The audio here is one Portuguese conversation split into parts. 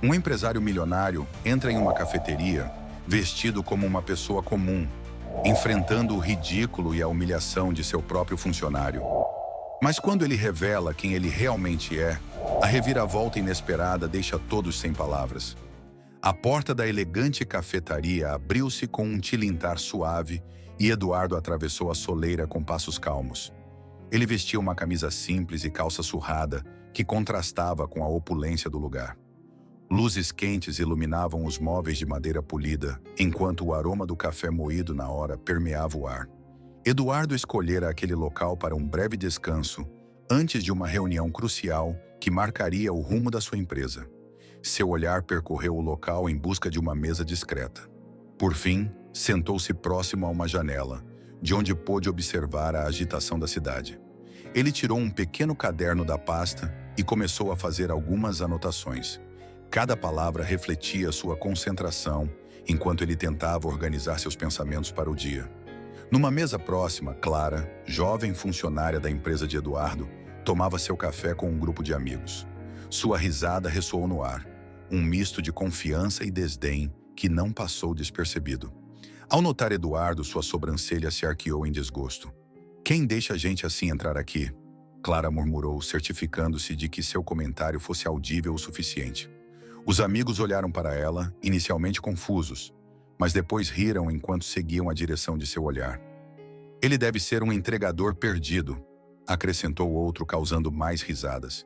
Um empresário milionário entra em uma cafeteria vestido como uma pessoa comum, enfrentando o ridículo e a humilhação de seu próprio funcionário. Mas quando ele revela quem ele realmente é, a reviravolta inesperada deixa todos sem palavras. A porta da elegante cafetaria abriu-se com um tilintar suave e Eduardo atravessou a soleira com passos calmos. Ele vestia uma camisa simples e calça surrada, que contrastava com a opulência do lugar. Luzes quentes iluminavam os móveis de madeira polida, enquanto o aroma do café moído na hora permeava o ar. Eduardo escolhera aquele local para um breve descanso, antes de uma reunião crucial que marcaria o rumo da sua empresa. Seu olhar percorreu o local em busca de uma mesa discreta. Por fim, sentou-se próximo a uma janela, de onde pôde observar a agitação da cidade. Ele tirou um pequeno caderno da pasta e começou a fazer algumas anotações. Cada palavra refletia sua concentração, enquanto ele tentava organizar seus pensamentos para o dia. Numa mesa próxima, Clara, jovem funcionária da empresa de Eduardo, tomava seu café com um grupo de amigos. Sua risada ressoou no ar, um misto de confiança e desdém que não passou despercebido. Ao notar Eduardo, sua sobrancelha se arqueou em desgosto. "Quem deixa a gente assim entrar aqui?" Clara murmurou, certificando-se de que seu comentário fosse audível o suficiente. Os amigos olharam para ela, inicialmente confusos, mas depois riram enquanto seguiam a direção de seu olhar. "Ele deve ser um entregador perdido", acrescentou outro, causando mais risadas.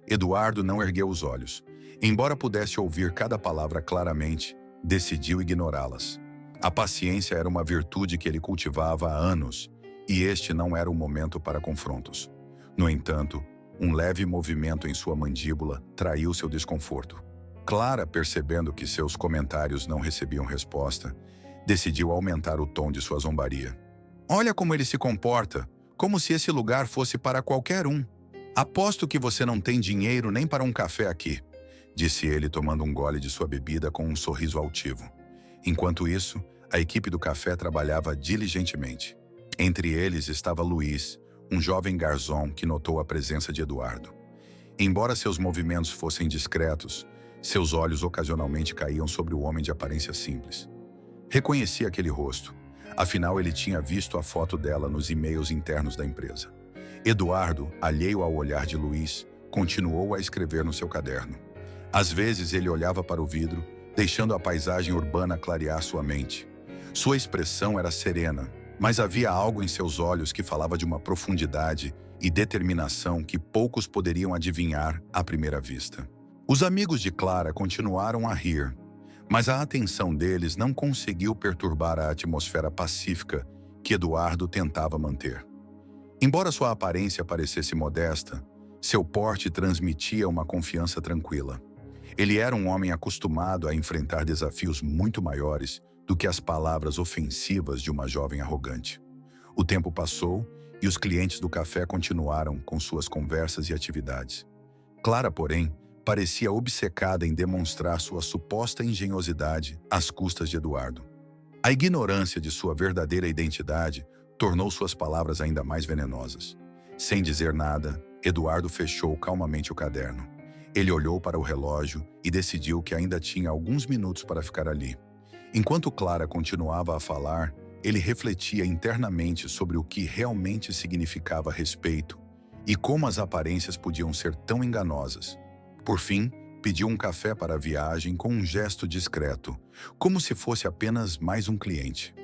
Eduardo não ergueu os olhos. Embora pudesse ouvir cada palavra claramente, decidiu ignorá-las. A paciência era uma virtude que ele cultivava há anos, e este não era o momento para confrontos. No entanto, um leve movimento em sua mandíbula traiu seu desconforto. Clara, percebendo que seus comentários não recebiam resposta, decidiu aumentar o tom de sua zombaria. "Olha como ele se comporta, como se esse lugar fosse para qualquer um. Aposto que você não tem dinheiro nem para um café aqui", disse ele, tomando um gole de sua bebida com um sorriso altivo. Enquanto isso, a equipe do café trabalhava diligentemente. Entre eles estava Luiz, um jovem garçom que notou a presença de Eduardo. Embora seus movimentos fossem discretos, seus olhos ocasionalmente caíam sobre o homem de aparência simples. Reconhecia aquele rosto, afinal ele tinha visto a foto dela nos e-mails internos da empresa. Eduardo, alheio ao olhar de Luiz, continuou a escrever no seu caderno. Às vezes ele olhava para o vidro, deixando a paisagem urbana clarear sua mente. Sua expressão era serena, mas havia algo em seus olhos que falava de uma profundidade e determinação que poucos poderiam adivinhar à primeira vista. Os amigos de Clara continuaram a rir, mas a atenção deles não conseguiu perturbar a atmosfera pacífica que Eduardo tentava manter. Embora sua aparência parecesse modesta, seu porte transmitia uma confiança tranquila. Ele era um homem acostumado a enfrentar desafios muito maiores do que as palavras ofensivas de uma jovem arrogante. O tempo passou e os clientes do café continuaram com suas conversas e atividades. Clara, porém, parecia obcecada em demonstrar sua suposta engenhosidade às custas de Eduardo. A ignorância de sua verdadeira identidade tornou suas palavras ainda mais venenosas. Sem dizer nada, Eduardo fechou calmamente o caderno. Ele olhou para o relógio e decidiu que ainda tinha alguns minutos para ficar ali. Enquanto Clara continuava a falar, ele refletia internamente sobre o que realmente significava respeito e como as aparências podiam ser tão enganosas. Por fim, pediu um café para a viagem com um gesto discreto, como se fosse apenas mais um cliente.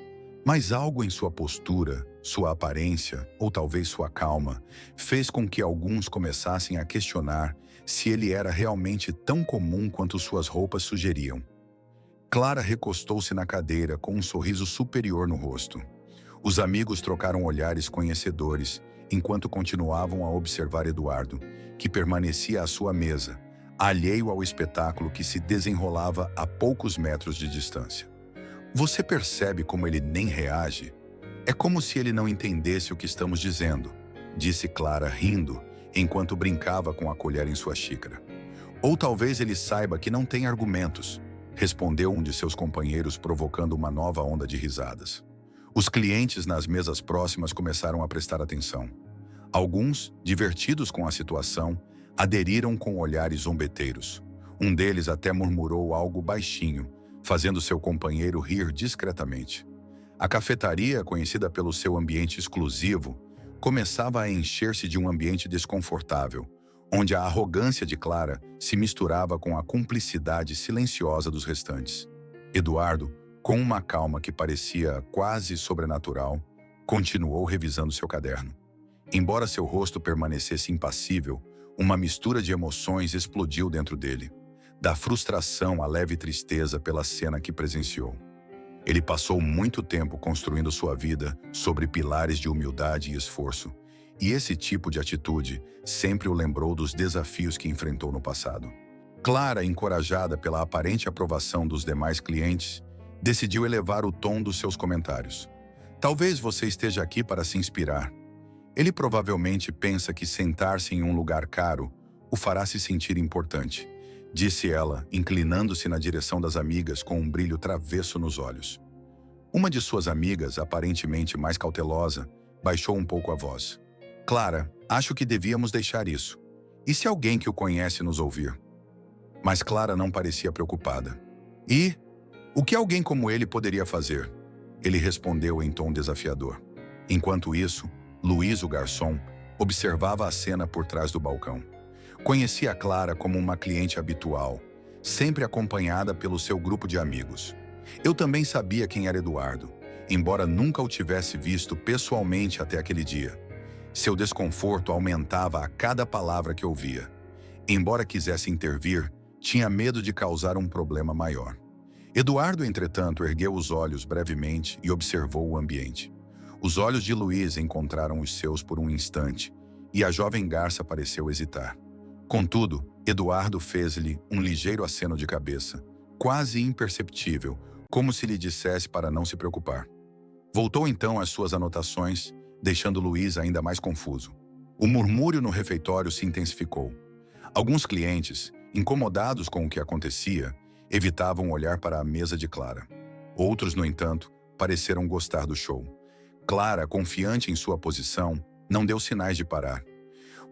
Mas algo em sua postura, sua aparência, ou talvez sua calma, fez com que alguns começassem a questionar se ele era realmente tão comum quanto suas roupas sugeriam. Clara recostou-se na cadeira com um sorriso superior no rosto. Os amigos trocaram olhares conhecedores, enquanto continuavam a observar Eduardo, que permanecia à sua mesa, alheio ao espetáculo que se desenrolava a poucos metros de distância. "Você percebe como ele nem reage? É como se ele não entendesse o que estamos dizendo", disse Clara, rindo, enquanto brincava com a colher em sua xícara. "Ou talvez ele saiba que não tem argumentos", respondeu um de seus companheiros, provocando uma nova onda de risadas. Os clientes nas mesas próximas começaram a prestar atenção. Alguns, divertidos com a situação, aderiram com olhares zombeteiros. Um deles até murmurou algo baixinho, fazendo seu companheiro rir discretamente. A cafetaria, conhecida pelo seu ambiente exclusivo, começava a encher-se de um ambiente desconfortável, onde a arrogância de Clara se misturava com a cumplicidade silenciosa dos restantes. Eduardo, com uma calma que parecia quase sobrenatural, continuou revisando seu caderno. Embora seu rosto permanecesse impassível, uma mistura de emoções explodiu dentro dele, da frustração à leve tristeza pela cena que presenciou. Ele passou muito tempo construindo sua vida sobre pilares de humildade e esforço, e esse tipo de atitude sempre o lembrou dos desafios que enfrentou no passado. Clara, encorajada pela aparente aprovação dos demais clientes, decidiu elevar o tom dos seus comentários. Talvez você esteja aqui para se inspirar. Ele provavelmente pensa que sentar-se em um lugar caro o fará se sentir importante, disse ela, inclinando-se na direção das amigas com um brilho travesso nos olhos. Uma de suas amigas, aparentemente mais cautelosa, baixou um pouco a voz. Clara, acho que devíamos deixar isso. E se alguém que o conhece nos ouvir? Mas Clara não parecia preocupada. E? O que alguém como ele poderia fazer? Ele respondeu em tom desafiador. Enquanto isso, Luiz, o garçom, observava a cena por trás do balcão. Conhecia Clara como uma cliente habitual, sempre acompanhada pelo seu grupo de amigos. Eu também sabia quem era Eduardo, embora nunca o tivesse visto pessoalmente até aquele dia. Seu desconforto aumentava a cada palavra que ouvia. Embora quisesse intervir, tinha medo de causar um problema maior. Eduardo, entretanto, ergueu os olhos brevemente e observou o ambiente. Os olhos de Luiz encontraram os seus por um instante, e a jovem garça pareceu hesitar. Contudo, Eduardo fez-lhe um ligeiro aceno de cabeça, quase imperceptível, como se lhe dissesse para não se preocupar. Voltou então às suas anotações, deixando Luiz ainda mais confuso. O murmúrio no refeitório se intensificou. Alguns clientes, incomodados com o que acontecia, evitavam olhar para a mesa de Clara. Outros, no entanto, pareceram gostar do show. Clara, confiante em sua posição, não deu sinais de parar.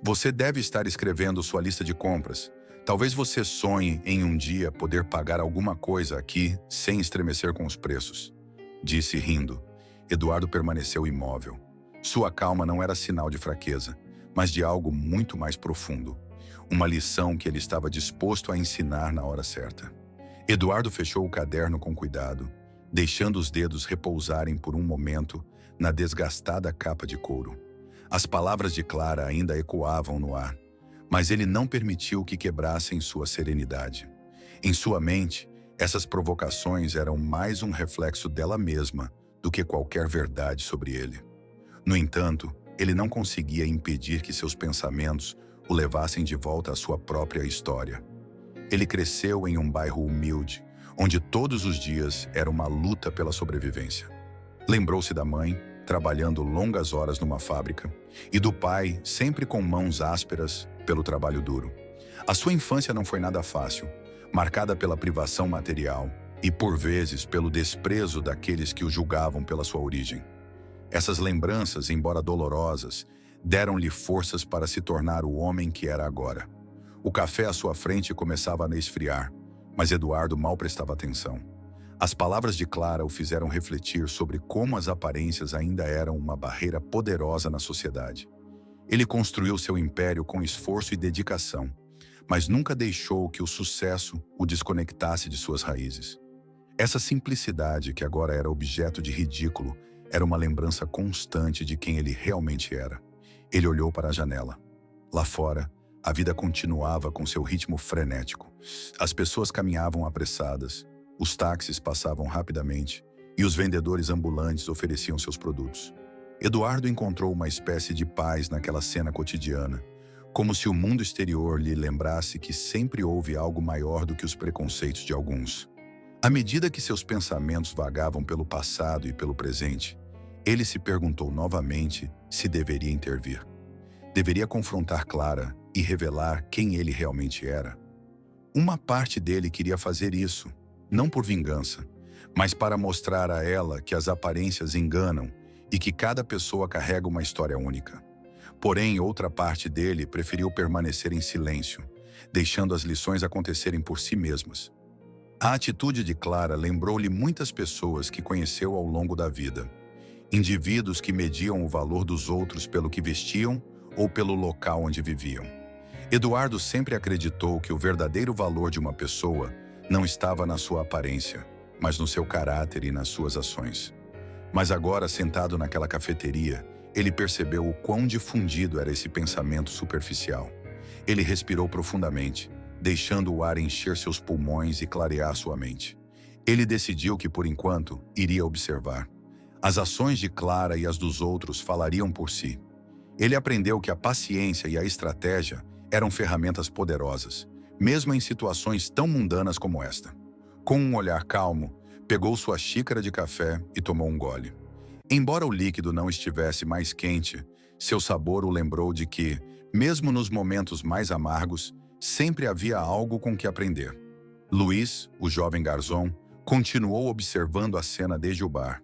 Você deve estar escrevendo sua lista de compras. Talvez você sonhe em um dia poder pagar alguma coisa aqui sem estremecer com os preços, disse rindo. Eduardo permaneceu imóvel. Sua calma não era sinal de fraqueza, mas de algo muito mais profundo. Uma lição que ele estava disposto a ensinar na hora certa. Eduardo fechou o caderno com cuidado, deixando os dedos repousarem por um momento na desgastada capa de couro. As palavras de Clara ainda ecoavam no ar, mas ele não permitiu que quebrassem sua serenidade. Em sua mente, essas provocações eram mais um reflexo dela mesma do que qualquer verdade sobre ele. No entanto, ele não conseguia impedir que seus pensamentos o levassem de volta à sua própria história. Ele cresceu em um bairro humilde, onde todos os dias era uma luta pela sobrevivência. Lembrou-se da mãe, trabalhando longas horas numa fábrica, e do pai, sempre com mãos ásperas pelo trabalho duro. A sua infância não foi nada fácil, marcada pela privação material e, por vezes, pelo desprezo daqueles que o julgavam pela sua origem. Essas lembranças, embora dolorosas, deram-lhe forças para se tornar o homem que era agora. O café à sua frente começava a esfriar, mas Eduardo mal prestava atenção. As palavras de Clara o fizeram refletir sobre como as aparências ainda eram uma barreira poderosa na sociedade. Ele construiu seu império com esforço e dedicação, mas nunca deixou que o sucesso o desconectasse de suas raízes. Essa simplicidade, que agora era objeto de ridículo, era uma lembrança constante de quem ele realmente era. Ele olhou para a janela. Lá fora, a vida continuava com seu ritmo frenético. As pessoas caminhavam apressadas, os táxis passavam rapidamente e os vendedores ambulantes ofereciam seus produtos. Eduardo encontrou uma espécie de paz naquela cena cotidiana, como se o mundo exterior lhe lembrasse que sempre houve algo maior do que os preconceitos de alguns. À medida que seus pensamentos vagavam pelo passado e pelo presente, ele se perguntou novamente se deveria intervir. Deveria confrontar Clara e revelar quem ele realmente era. Uma parte dele queria fazer isso, não por vingança, mas para mostrar a ela que as aparências enganam e que cada pessoa carrega uma história única. Porém, outra parte dele preferiu permanecer em silêncio, deixando as lições acontecerem por si mesmas. A atitude de Clara lembrou-lhe muitas pessoas que conheceu ao longo da vida. Indivíduos que mediam o valor dos outros pelo que vestiam ou pelo local onde viviam. Eduardo sempre acreditou que o verdadeiro valor de uma pessoa não estava na sua aparência, mas no seu caráter e nas suas ações. Mas agora, sentado naquela cafeteria, ele percebeu o quão difundido era esse pensamento superficial. Ele respirou profundamente, deixando o ar encher seus pulmões e clarear sua mente. Ele decidiu que, por enquanto, iria observar. As ações de Clara e as dos outros falariam por si. Ele aprendeu que a paciência e a estratégia eram ferramentas poderosas, mesmo em situações tão mundanas como esta. Com um olhar calmo, pegou sua xícara de café e tomou um gole. Embora o líquido não estivesse mais quente, seu sabor o lembrou de que, mesmo nos momentos mais amargos, sempre havia algo com que aprender. Luiz, o jovem garçom, continuou observando a cena desde o bar.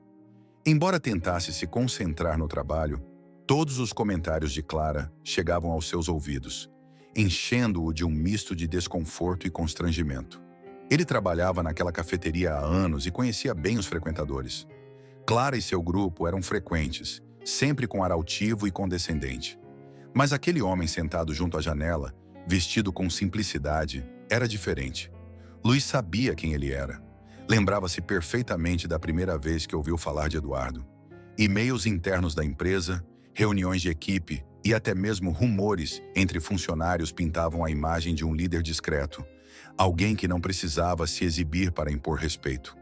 Embora tentasse se concentrar no trabalho, todos os comentários de Clara chegavam aos seus ouvidos, enchendo-o de um misto de desconforto e constrangimento. Ele trabalhava naquela cafeteria há anos e conhecia bem os frequentadores. Clara e seu grupo eram frequentes, sempre com ar altivo e condescendente. Mas aquele homem sentado junto à janela, vestido com simplicidade, era diferente. Luiz sabia quem ele era. Lembrava-se perfeitamente da primeira vez que ouviu falar de Eduardo. E-mails internos da empresa, reuniões de equipe e até mesmo rumores entre funcionários pintavam a imagem de um líder discreto, alguém que não precisava se exibir para impor respeito.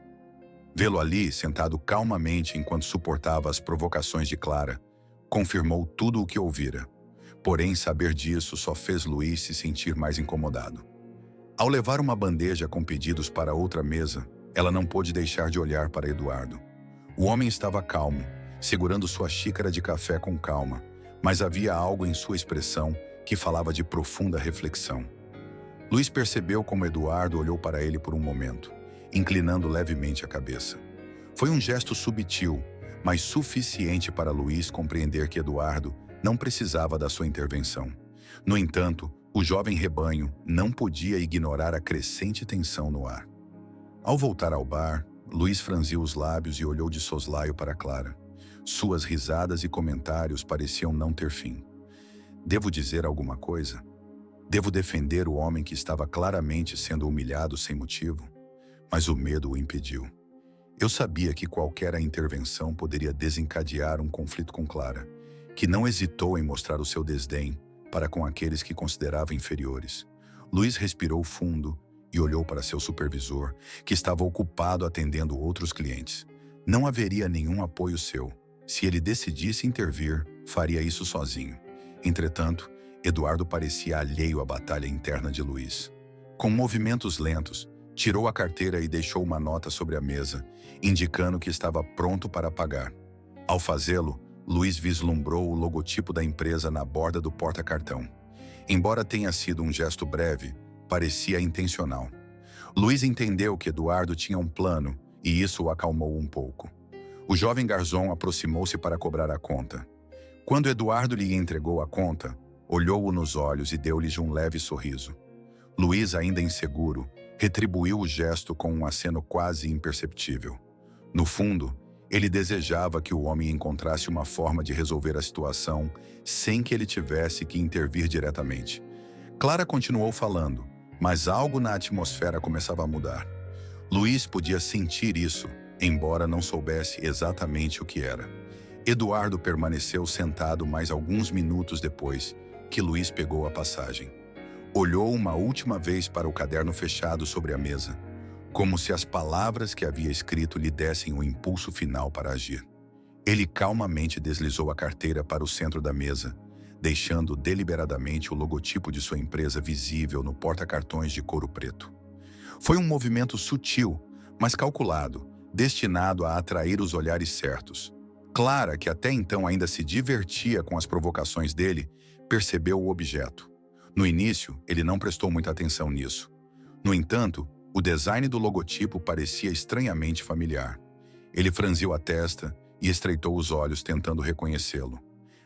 Vê-lo ali, sentado calmamente enquanto suportava as provocações de Clara, confirmou tudo o que ouvira. Porém, saber disso só fez Luiz se sentir mais incomodado. Ao levar uma bandeja com pedidos para outra mesa, ela não pôde deixar de olhar para Eduardo. O homem estava calmo, segurando sua xícara de café com calma, mas havia algo em sua expressão que falava de profunda reflexão. Luiz percebeu como Eduardo olhou para ele por um momento, inclinando levemente a cabeça. Foi um gesto sutil, mas suficiente para Luiz compreender que Eduardo não precisava da sua intervenção. No entanto, o jovem rebanho não podia ignorar a crescente tensão no ar. Ao voltar ao bar, Luiz franziu os lábios e olhou de soslaio para Clara. Suas risadas e comentários pareciam não ter fim. Devo dizer alguma coisa? Devo defender o homem que estava claramente sendo humilhado sem motivo? Mas o medo o impediu. Eu sabia que qualquer intervenção poderia desencadear um conflito com Clara, que não hesitou em mostrar o seu desdém para com aqueles que considerava inferiores. Luiz respirou fundo e olhou para seu supervisor, que estava ocupado atendendo outros clientes. Não haveria nenhum apoio seu. Se ele decidisse intervir, faria isso sozinho. Entretanto, Eduardo parecia alheio à batalha interna de Luiz. Com movimentos lentos, tirou a carteira e deixou uma nota sobre a mesa, indicando que estava pronto para pagar. Ao fazê-lo, Luiz vislumbrou o logotipo da empresa na borda do porta-cartão. Embora tenha sido um gesto breve, parecia intencional. Luiz entendeu que Eduardo tinha um plano e isso o acalmou um pouco. O jovem garçom aproximou-se para cobrar a conta. Quando Eduardo lhe entregou a conta, olhou-o nos olhos e deu-lhe um leve sorriso. Luiz, ainda inseguro, retribuiu o gesto com um aceno quase imperceptível. No fundo, ele desejava que o homem encontrasse uma forma de resolver a situação sem que ele tivesse que intervir diretamente. Clara continuou falando, mas algo na atmosfera começava a mudar. Luiz podia sentir isso, embora não soubesse exatamente o que era. Eduardo permaneceu sentado mais alguns minutos depois que Luiz pegou a passagem. Olhou uma última vez para o caderno fechado sobre a mesa, como se as palavras que havia escrito lhe dessem o impulso final para agir. Ele calmamente deslizou a carteira para o centro da mesa, deixando deliberadamente o logotipo de sua empresa visível no porta-cartões de couro preto. Foi um movimento sutil, mas calculado, destinado a atrair os olhares certos. Clara, que até então ainda se divertia com as provocações dele, percebeu o objeto. No início, ele não prestou muita atenção nisso. No entanto, o design do logotipo parecia estranhamente familiar. Ele franziu a testa e estreitou os olhos tentando reconhecê-lo.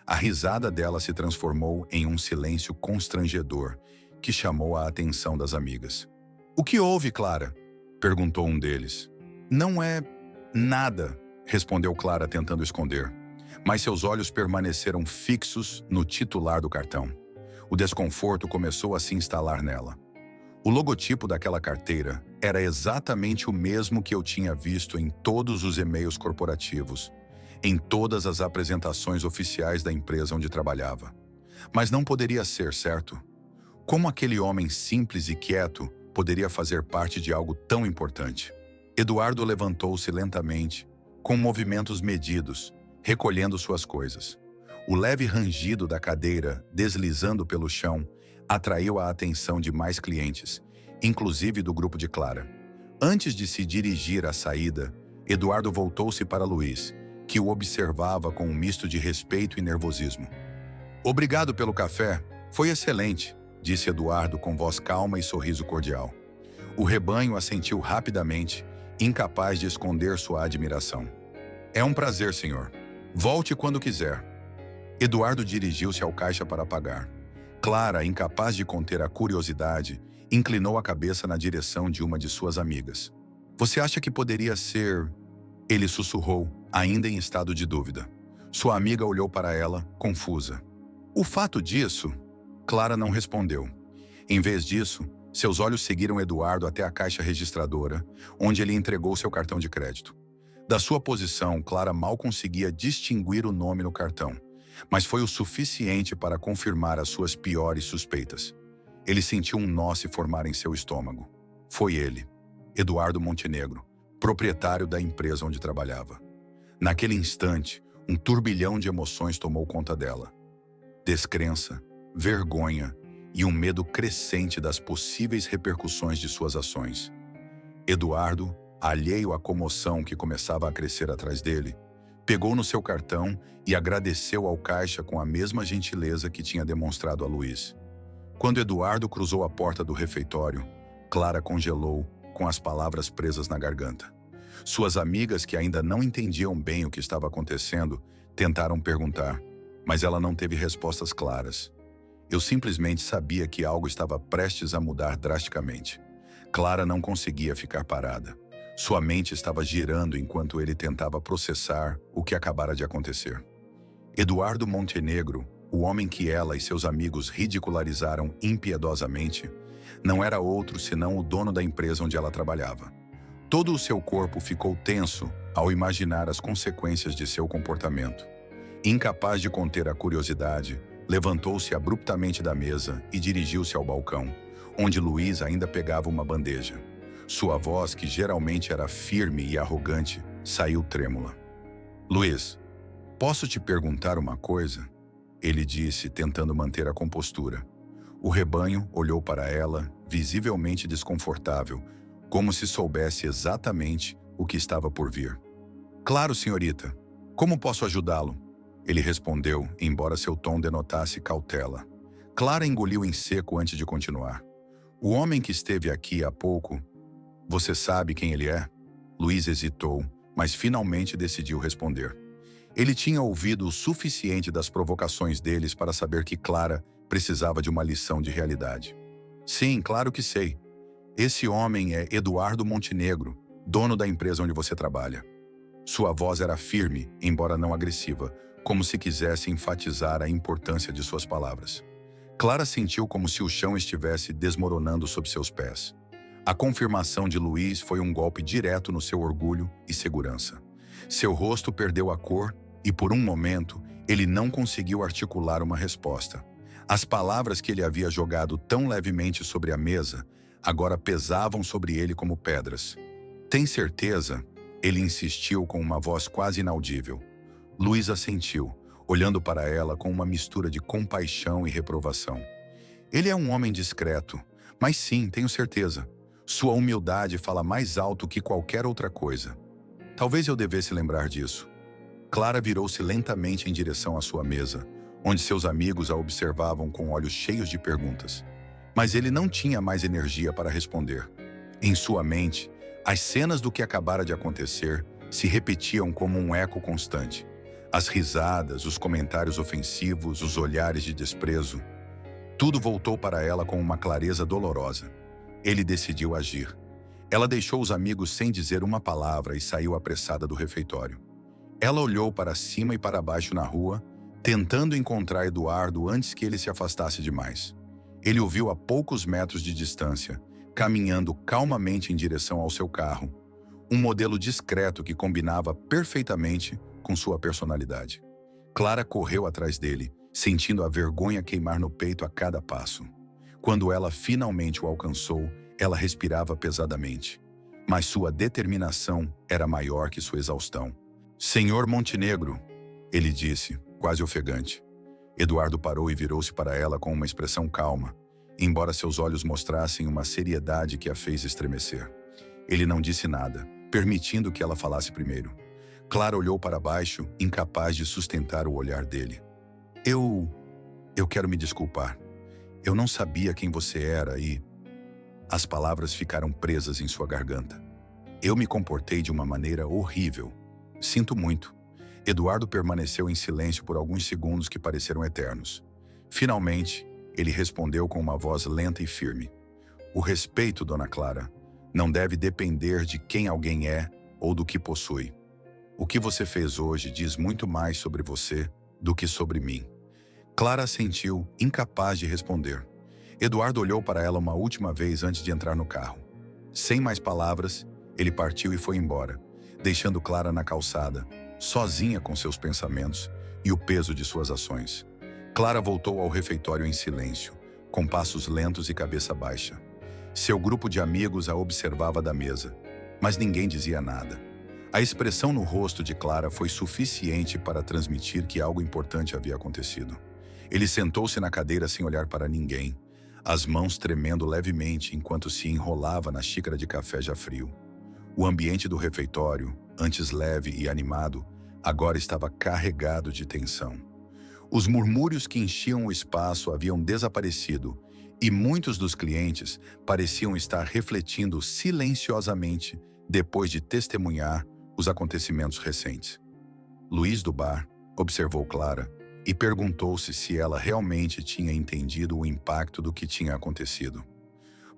A risada dela se transformou em um silêncio constrangedor, que chamou a atenção das amigas. "O que houve, Clara?" perguntou um deles. "Não é nada", respondeu Clara tentando esconder. Mas seus olhos permaneceram fixos no titular do cartão. O desconforto começou a se instalar nela. O logotipo daquela carteira era exatamente o mesmo que eu tinha visto em todos os e-mails corporativos, em todas as apresentações oficiais da empresa onde trabalhava. Mas não poderia ser, certo? Como aquele homem simples e quieto poderia fazer parte de algo tão importante? Eduardo levantou-se lentamente, com movimentos medidos, recolhendo suas coisas. O leve rangido da cadeira, deslizando pelo chão, atraiu a atenção de mais clientes, inclusive do grupo de Clara. Antes de se dirigir à saída, Eduardo voltou-se para Luiz, que o observava com um misto de respeito e nervosismo. "Obrigado pelo café, foi excelente", disse Eduardo com voz calma e sorriso cordial. O rebanho assentiu rapidamente, incapaz de esconder sua admiração. "É um prazer, senhor. Volte quando quiser." Eduardo dirigiu-se ao caixa para pagar. Clara, incapaz de conter a curiosidade, inclinou a cabeça na direção de uma de suas amigas. "Você acha que poderia ser?" Ele sussurrou, ainda em estado de dúvida. Sua amiga olhou para ela, confusa. "O fato disso?" Clara não respondeu. Em vez disso, seus olhos seguiram Eduardo até a caixa registradora, onde ele entregou seu cartão de crédito. Da sua posição, Clara mal conseguia distinguir o nome no cartão, mas foi o suficiente para confirmar as suas piores suspeitas. Ele sentiu um nó se formar em seu estômago. Foi ele, Eduardo Montenegro, proprietário da empresa onde trabalhava. Naquele instante, um turbilhão de emoções tomou conta dela. Descrença, vergonha e um medo crescente das possíveis repercussões de suas ações. Eduardo, alheio à comoção que começava a crescer atrás dele, pegou no seu cartão e agradeceu ao caixa com a mesma gentileza que tinha demonstrado a Luiz. Quando Eduardo cruzou a porta do refeitório, Clara congelou, com as palavras presas na garganta. Suas amigas, que ainda não entendiam bem o que estava acontecendo, tentaram perguntar, mas ela não teve respostas claras. Eu simplesmente sabia que algo estava prestes a mudar drasticamente. Clara não conseguia ficar parada. Sua mente estava girando enquanto ele tentava processar o que acabara de acontecer. Eduardo Montenegro, o homem que ela e seus amigos ridicularizaram impiedosamente, não era outro senão o dono da empresa onde ela trabalhava. Todo o seu corpo ficou tenso ao imaginar as consequências de seu comportamento. Incapaz de conter a curiosidade, levantou-se abruptamente da mesa e dirigiu-se ao balcão, onde Luiz ainda pegava uma bandeja. Sua voz, que geralmente era firme e arrogante, saiu trêmula. "Luiz, posso te perguntar uma coisa?" Ele disse, tentando manter a compostura. O rebanho olhou para ela, visivelmente desconfortável, como se soubesse exatamente o que estava por vir. "Claro, senhorita. Como posso ajudá-lo?" Ele respondeu, embora seu tom denotasse cautela. Clara engoliu em seco antes de continuar. "O homem que esteve aqui há pouco, você sabe quem ele é?" Luiz hesitou, mas finalmente decidiu responder. Ele tinha ouvido o suficiente das provocações deles para saber que Clara precisava de uma lição de realidade. "Sim, claro que sei. Esse homem é Eduardo Montenegro, dono da empresa onde você trabalha." Sua voz era firme, embora não agressiva, como se quisesse enfatizar a importância de suas palavras. Clara sentiu como se o chão estivesse desmoronando sob seus pés. A confirmação de Luiz foi um golpe direto no seu orgulho e segurança. Seu rosto perdeu a cor e, por um momento, ele não conseguiu articular uma resposta. As palavras que ele havia jogado tão levemente sobre a mesa agora pesavam sobre ele como pedras. "Tem certeza?" Ele insistiu com uma voz quase inaudível. Luiz assentiu, olhando para ela com uma mistura de compaixão e reprovação. "Ele é um homem discreto, mas sim, tenho certeza. Sua humildade fala mais alto que qualquer outra coisa. Talvez eu devesse lembrar disso." Clara virou-se lentamente em direção à sua mesa, onde seus amigos a observavam com olhos cheios de perguntas. Mas ele não tinha mais energia para responder. Em sua mente, as cenas do que acabara de acontecer se repetiam como um eco constante. As risadas, os comentários ofensivos, os olhares de desprezo. Tudo voltou para ela com uma clareza dolorosa. Ele decidiu agir. Ela deixou os amigos sem dizer uma palavra e saiu apressada do refeitório. Ela olhou para cima e para baixo na rua, tentando encontrar Eduardo antes que ele se afastasse demais. Ele o viu a poucos metros de distância, caminhando calmamente em direção ao seu carro, um modelo discreto que combinava perfeitamente com sua personalidade. Clara correu atrás dele, sentindo a vergonha queimar no peito a cada passo. Quando ela finalmente o alcançou, ela respirava pesadamente. Mas sua determinação era maior que sua exaustão. "Senhor Montenegro", ele disse, quase ofegante. Eduardo parou e virou-se para ela com uma expressão calma, embora seus olhos mostrassem uma seriedade que a fez estremecer. Ele não disse nada, permitindo que ela falasse primeiro. Clara olhou para baixo, incapaz de sustentar o olhar dele. Eu quero me desculpar. Eu não sabia quem você era e..." As palavras ficaram presas em sua garganta. "Eu me comportei de uma maneira horrível. Sinto muito." Eduardo permaneceu em silêncio por alguns segundos que pareceram eternos. Finalmente, ele respondeu com uma voz lenta e firme. "O respeito, Dona Clara, não deve depender de quem alguém é ou do que possui. O que você fez hoje diz muito mais sobre você do que sobre mim." Clara assentiu, incapaz de responder. Eduardo olhou para ela uma última vez antes de entrar no carro. Sem mais palavras, ele partiu e foi embora, deixando Clara na calçada, sozinha com seus pensamentos e o peso de suas ações. Clara voltou ao refeitório em silêncio, com passos lentos e cabeça baixa. Seu grupo de amigos a observava da mesa, mas ninguém dizia nada. A expressão no rosto de Clara foi suficiente para transmitir que algo importante havia acontecido. Ele sentou-se na cadeira sem olhar para ninguém, as mãos tremendo levemente enquanto se enrolava na xícara de café já frio. O ambiente do refeitório, antes leve e animado, agora estava carregado de tensão. Os murmúrios que enchiam o espaço haviam desaparecido e muitos dos clientes pareciam estar refletindo silenciosamente depois de testemunhar os acontecimentos recentes. Luiz do bar observou Clara e perguntou-se se ela realmente tinha entendido o impacto do que tinha acontecido.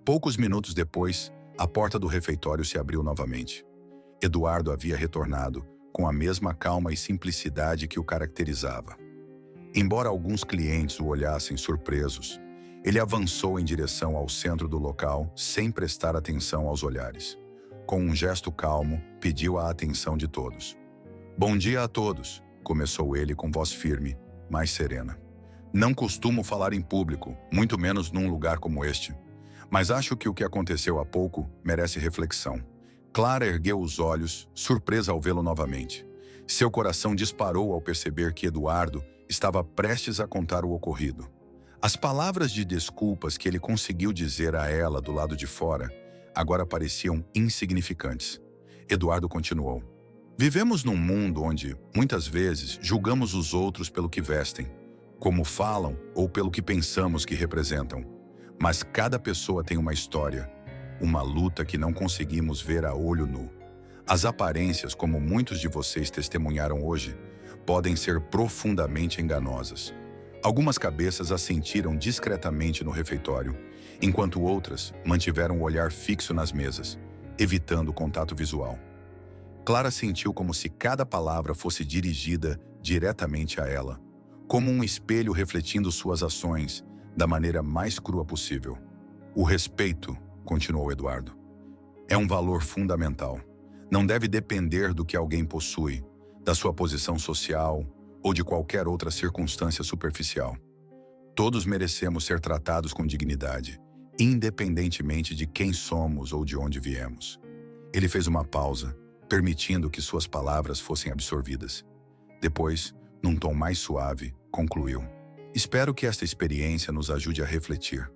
Poucos minutos depois, a porta do refeitório se abriu novamente. Eduardo havia retornado, com a mesma calma e simplicidade que o caracterizava. Embora alguns clientes o olhassem surpresos, ele avançou em direção ao centro do local sem prestar atenção aos olhares. Com um gesto calmo, pediu a atenção de todos. "Bom dia a todos", começou ele com voz firme, mais serena. "Não costumo falar em público, muito menos num lugar como este. Mas acho que o que aconteceu há pouco merece reflexão." Clara ergueu os olhos, surpresa ao vê-lo novamente. Seu coração disparou ao perceber que Eduardo estava prestes a contar o ocorrido. As palavras de desculpas que ele conseguiu dizer a ela do lado de fora agora pareciam insignificantes. Eduardo continuou. "Vivemos num mundo onde, muitas vezes, julgamos os outros pelo que vestem, como falam ou pelo que pensamos que representam. Mas cada pessoa tem uma história, uma luta que não conseguimos ver a olho nu. As aparências, como muitos de vocês testemunharam hoje, podem ser profundamente enganosas." Algumas cabeças assentiram discretamente no refeitório, enquanto outras mantiveram o olhar fixo nas mesas, evitando o contato visual. Clara sentiu como se cada palavra fosse dirigida diretamente a ela, como um espelho refletindo suas ações da maneira mais crua possível. "O respeito", continuou Eduardo, "é um valor fundamental. Não deve depender do que alguém possui, da sua posição social ou de qualquer outra circunstância superficial. Todos merecemos ser tratados com dignidade, independentemente de quem somos ou de onde viemos." Ele fez uma pausa, permitindo que suas palavras fossem absorvidas. Depois, num tom mais suave, concluiu. "Espero que esta experiência nos ajude a refletir.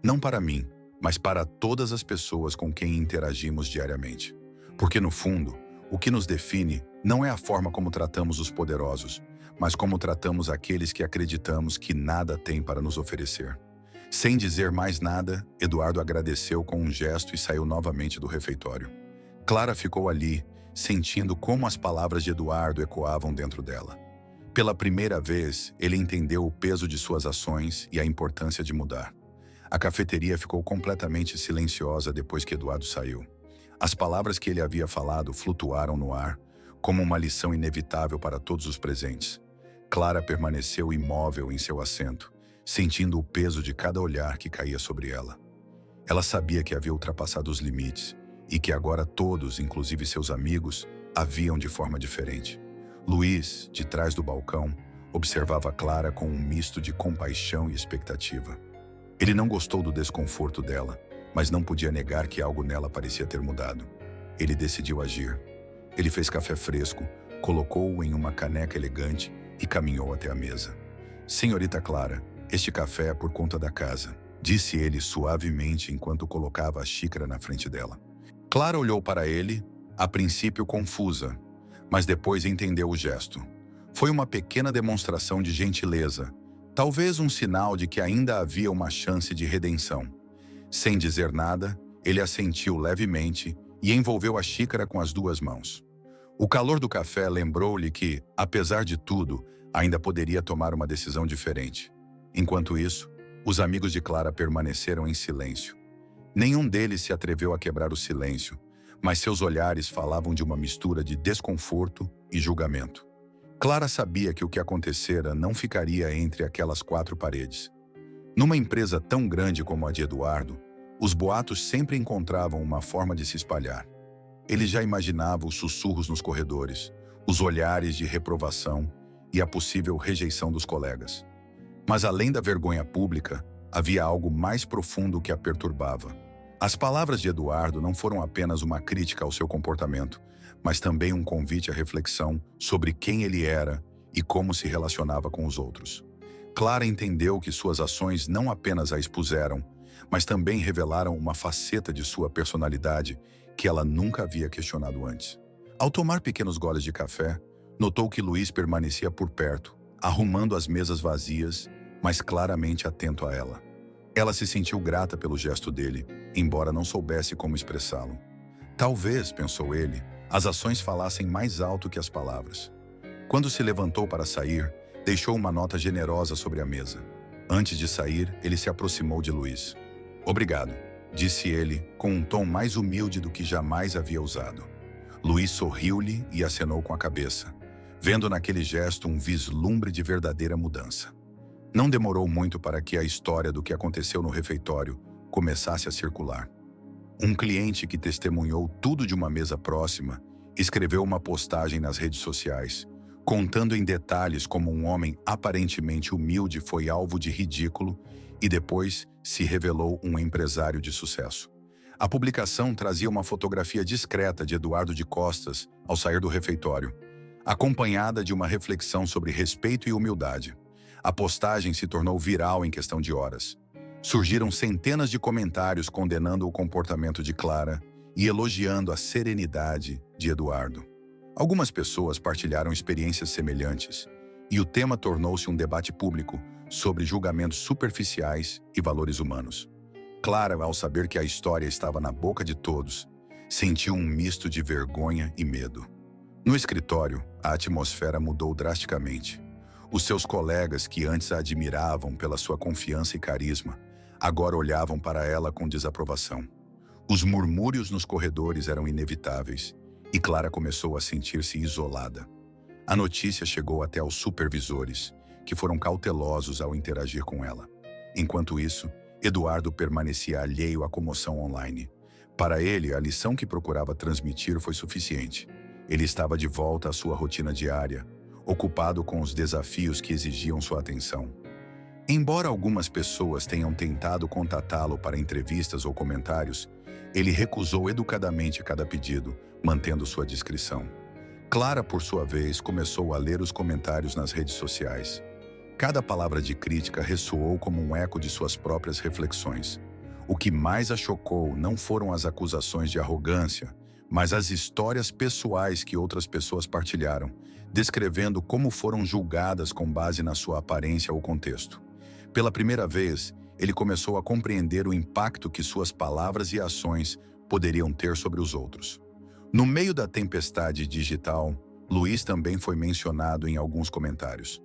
Não para mim, mas para todas as pessoas com quem interagimos diariamente. Porque, no fundo, o que nos define não é a forma como tratamos os poderosos, mas como tratamos aqueles que acreditamos que nada têm para nos oferecer." Sem dizer mais nada, Eduardo agradeceu com um gesto e saiu novamente do refeitório. Clara ficou ali, sentindo como as palavras de Eduardo ecoavam dentro dela. Pela primeira vez, ele entendeu o peso de suas ações e a importância de mudar. A cafeteria ficou completamente silenciosa depois que Eduardo saiu. As palavras que ele havia falado flutuaram no ar, como uma lição inevitável para todos os presentes. Clara permaneceu imóvel em seu assento, sentindo o peso de cada olhar que caía sobre ela. Ela sabia que havia ultrapassado os limites e que agora todos, inclusive seus amigos, a viam de forma diferente. Luiz, de trás do balcão, observava Clara com um misto de compaixão e expectativa. Ele não gostou do desconforto dela, mas não podia negar que algo nela parecia ter mudado. Ele decidiu agir. Ele fez café fresco, colocou-o em uma caneca elegante e caminhou até a mesa. "Senhorita Clara, este café é por conta da casa", disse ele suavemente enquanto colocava a xícara na frente dela. Clara olhou para ele, a princípio confusa, mas depois entendeu o gesto. Foi uma pequena demonstração de gentileza, talvez um sinal de que ainda havia uma chance de redenção. Sem dizer nada, ele assentiu levemente e envolveu a xícara com as duas mãos. O calor do café lembrou-lhe que, apesar de tudo, ainda poderia tomar uma decisão diferente. Enquanto isso, os amigos de Clara permaneceram em silêncio. Nenhum deles se atreveu a quebrar o silêncio, mas seus olhares falavam de uma mistura de desconforto e julgamento. Clara sabia que o que acontecera não ficaria entre aquelas quatro paredes. Numa empresa tão grande como a de Eduardo, os boatos sempre encontravam uma forma de se espalhar. Ele já imaginava os sussurros nos corredores, os olhares de reprovação e a possível rejeição dos colegas. Mas além da vergonha pública, havia algo mais profundo que a perturbava. As palavras de Eduardo não foram apenas uma crítica ao seu comportamento, mas também um convite à reflexão sobre quem ele era e como se relacionava com os outros. Clara entendeu que suas ações não apenas a expuseram, mas também revelaram uma faceta de sua personalidade que ela nunca havia questionado antes. Ao tomar pequenos goles de café, notou que Luiz permanecia por perto, arrumando as mesas vazias, mas claramente atento a ela. Ela se sentiu grata pelo gesto dele, embora não soubesse como expressá-lo. Talvez, pensou ele, as ações falassem mais alto que as palavras. Quando se levantou para sair, deixou uma nota generosa sobre a mesa. Antes de sair, ele se aproximou de Luiz. "Obrigado", disse ele, com um tom mais humilde do que jamais havia usado. Luiz sorriu-lhe e acenou com a cabeça, vendo naquele gesto um vislumbre de verdadeira mudança. Não demorou muito para que a história do que aconteceu no refeitório começasse a circular. Um cliente que testemunhou tudo de uma mesa próxima escreveu uma postagem nas redes sociais, contando em detalhes como um homem aparentemente humilde foi alvo de ridículo e depois se revelou um empresário de sucesso. A publicação trazia uma fotografia discreta de Eduardo de costas ao sair do refeitório, acompanhada de uma reflexão sobre respeito e humildade. A postagem se tornou viral em questão de horas. Surgiram centenas de comentários condenando o comportamento de Clara e elogiando a serenidade de Eduardo. Algumas pessoas partilharam experiências semelhantes, e o tema tornou-se um debate público sobre julgamentos superficiais e valores humanos. Clara, ao saber que a história estava na boca de todos, sentiu um misto de vergonha e medo. No escritório, a atmosfera mudou drasticamente. Os seus colegas, que antes a admiravam pela sua confiança e carisma, agora olhavam para ela com desaprovação. Os murmúrios nos corredores eram inevitáveis, e Clara começou a sentir-se isolada. A notícia chegou até aos supervisores, que foram cautelosos ao interagir com ela. Enquanto isso, Eduardo permanecia alheio à comoção online. Para ele, a lição que procurava transmitir foi suficiente. Ele estava de volta à sua rotina diária, ocupado com os desafios que exigiam sua atenção. Embora algumas pessoas tenham tentado contatá-lo para entrevistas ou comentários, ele recusou educadamente cada pedido, mantendo sua discrição. Clara, por sua vez, começou a ler os comentários nas redes sociais. Cada palavra de crítica ressoou como um eco de suas próprias reflexões. O que mais a chocou não foram as acusações de arrogância, mas as histórias pessoais que outras pessoas partilharam, descrevendo como foram julgadas com base na sua aparência ou contexto. Pela primeira vez, ele começou a compreender o impacto que suas palavras e ações poderiam ter sobre os outros. No meio da tempestade digital, Luiz também foi mencionado em alguns comentários.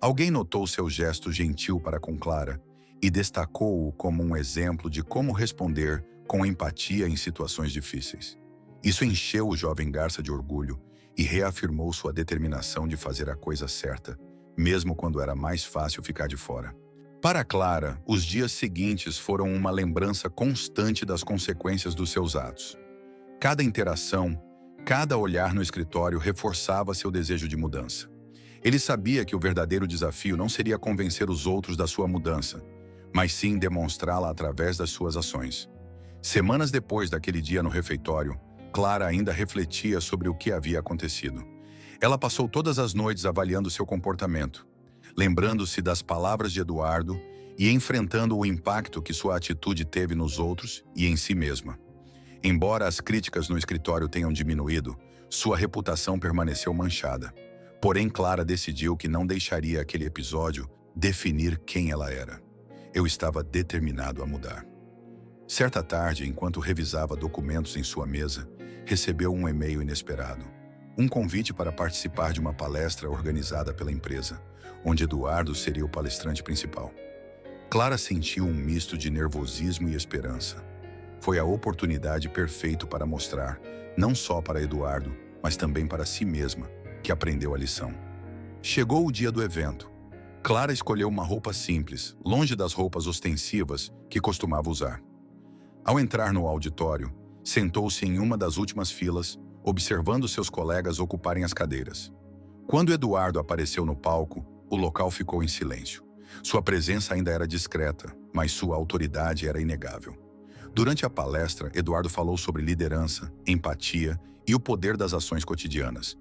Alguém notou seu gesto gentil para com Clara e destacou-o como um exemplo de como responder com empatia em situações difíceis. Isso encheu o jovem Garça de orgulho e reafirmou sua determinação de fazer a coisa certa, mesmo quando era mais fácil ficar de fora. Para Clara, os dias seguintes foram uma lembrança constante das consequências dos seus atos. Cada interação, cada olhar no escritório reforçava seu desejo de mudança. Ele sabia que o verdadeiro desafio não seria convencer os outros da sua mudança, mas sim demonstrá-la através das suas ações. Semanas depois daquele dia no refeitório, Clara ainda refletia sobre o que havia acontecido. Ela passou todas as noites avaliando seu comportamento, lembrando-se das palavras de Eduardo e enfrentando o impacto que sua atitude teve nos outros e em si mesma. Embora as críticas no escritório tenham diminuído, sua reputação permaneceu manchada. Porém, Clara decidiu que não deixaria aquele episódio definir quem ela era. Eu estava determinado a mudar. Certa tarde, enquanto revisava documentos em sua mesa, recebeu um e-mail inesperado. Um convite para participar de uma palestra organizada pela empresa, onde Eduardo seria o palestrante principal. Clara sentiu um misto de nervosismo e esperança. Foi a oportunidade perfeita para mostrar, não só para Eduardo, mas também para si mesma, que aprendeu a lição. Chegou o dia do evento. Clara escolheu uma roupa simples, longe das roupas ostensivas que costumava usar. Ao entrar no auditório, sentou-se em uma das últimas filas, observando seus colegas ocuparem as cadeiras. Quando Eduardo apareceu no palco, o local ficou em silêncio. Sua presença ainda era discreta, mas sua autoridade era inegável. Durante a palestra, Eduardo falou sobre liderança, empatia e o poder das ações cotidianas.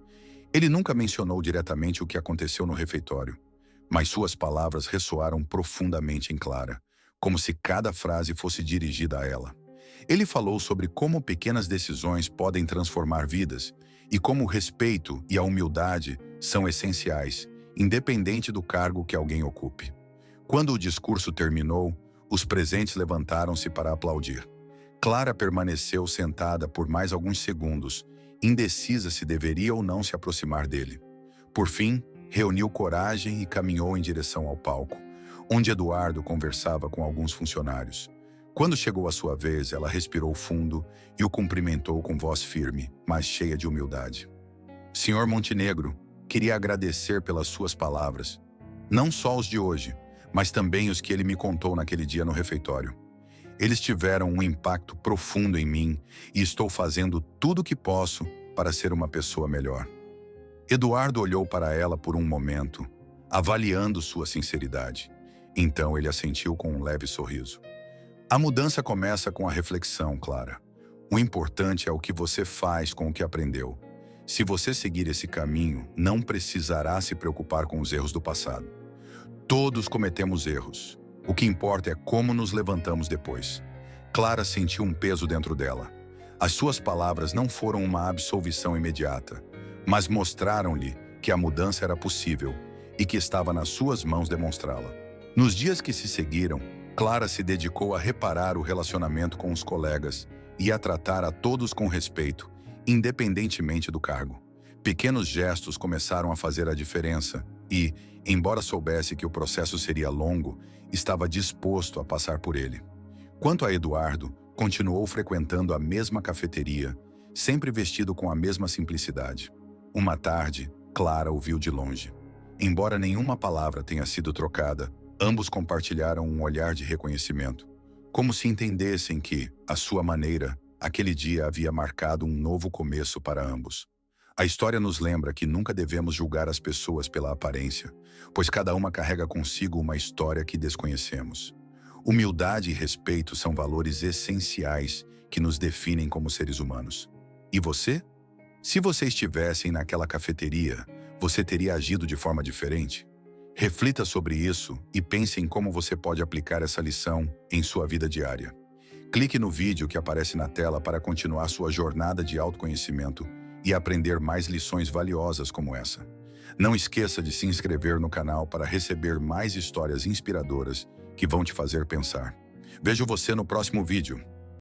Ele nunca mencionou diretamente o que aconteceu no refeitório, mas suas palavras ressoaram profundamente em Clara, como se cada frase fosse dirigida a ela. Ele falou sobre como pequenas decisões podem transformar vidas e como o respeito e a humildade são essenciais, independente do cargo que alguém ocupe. Quando o discurso terminou, os presentes levantaram-se para aplaudir. Clara permaneceu sentada por mais alguns segundos, indecisa se deveria ou não se aproximar dele. Por fim, reuniu coragem e caminhou em direção ao palco, onde Eduardo conversava com alguns funcionários. Quando chegou a sua vez, ela respirou fundo e o cumprimentou com voz firme, mas cheia de humildade. Senhor Montenegro, queria agradecer pelas suas palavras. Não só os de hoje, mas também os que ele me contou naquele dia no refeitório. Eles tiveram um impacto profundo em mim e estou fazendo tudo o que posso para ser uma pessoa melhor. Eduardo olhou para ela por um momento, avaliando sua sinceridade. Então ele assentiu com um leve sorriso. A mudança começa com a reflexão, Clara. O importante é o que você faz com o que aprendeu. Se você seguir esse caminho, não precisará se preocupar com os erros do passado. Todos cometemos erros. O que importa é como nos levantamos depois. Clara sentiu um peso dentro dela. As suas palavras não foram uma absolvição imediata, mas mostraram-lhe que a mudança era possível e que estava nas suas mãos demonstrá-la. Nos dias que se seguiram, Clara se dedicou a reparar o relacionamento com os colegas e a tratar a todos com respeito, independentemente do cargo. Pequenos gestos começaram a fazer a diferença e, embora soubesse que o processo seria longo, estava disposto a passar por ele. Quanto a Eduardo, continuou frequentando a mesma cafeteria, sempre vestido com a mesma simplicidade. Uma tarde, Clara o viu de longe. Embora nenhuma palavra tenha sido trocada, ambos compartilharam um olhar de reconhecimento, como se entendessem que, à sua maneira, aquele dia havia marcado um novo começo para ambos. A história nos lembra que nunca devemos julgar as pessoas pela aparência, pois cada uma carrega consigo uma história que desconhecemos. Humildade e respeito são valores essenciais que nos definem como seres humanos. E você? Se você estivesse naquela cafeteria, você teria agido de forma diferente? Reflita sobre isso e pense em como você pode aplicar essa lição em sua vida diária. Clique no vídeo que aparece na tela para continuar sua jornada de autoconhecimento e aprender mais lições valiosas como essa. Não esqueça de se inscrever no canal para receber mais histórias inspiradoras que vão te fazer pensar. Vejo você no próximo vídeo.